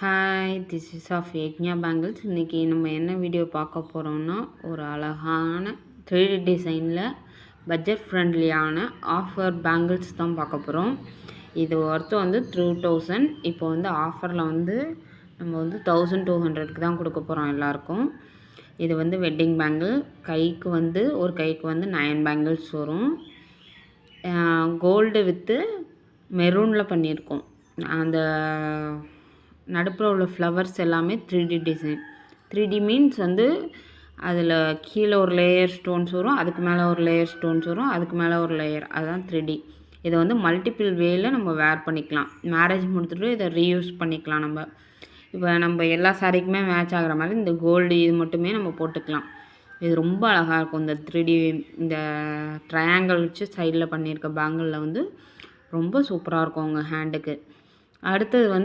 Hi, this is of Yagna bangles. இன்றைக்கி நம்ம என்ன வீடியோ பார்க்க போகிறோம்னா, ஒரு அழகான 3D டிசைனில் பட்ஜெட் ஃப்ரெண்ட்லியான ஆஃபர் பேங்கிள்ஸ் தான் பார்க்க போகிறோம். இது ஒர்த்து வந்து 2000. இப்போ வந்து ஆஃபரில் வந்து நம்ம வந்து 1200க்கு தான் கொடுக்க போகிறோம் எல்லாருக்கும். இது வந்து வெட்டிங் பேங்கிள். கைக்கு வந்து ஒரு கைக்கு வந்து 9 பேங்கிள்ஸ் வரும். கோல்டு வித்து மெரூனில் பண்ணியிருக்கோம். அந்த நடுப்புற உள்ள ஃப்ளவர்ஸ் எல்லாமே 3D டிசைன். 3D மீன்ஸ் வந்து அதில் கீழே ஒரு லேயர் ஸ்டோன்ஸ் வரும், அதுக்கு மேலே ஒரு லேயர் ஸ்டோன்ஸ் வரும், அதுக்கு மேலே ஒரு லேயர், அதுதான் 3D. இதை வந்து மல்டிபிள் வேயில் நம்ம வேர் பண்ணிக்கலாம். மேரேஜ் முடிச்சுட்டு இதை ரீயூஸ் பண்ணிக்கலாம். இப்போ நம்ம எல்லா சாரீக்குமே மேட்ச் ஆகிற மாதிரி இந்த கோல்டு இது மட்டுமே நம்ம போட்டுக்கலாம். இது ரொம்ப அழகாக இருக்கும். இந்த 3D இந்த ட்ரையாங்கிள் வச்சு சைடில் பண்ணியிருக்க பேங்கிளில் வந்து ரொம்ப சூப்பராக இருக்கும் உங்கள் ஹேண்டுக்கு. அடுத்தது வந்து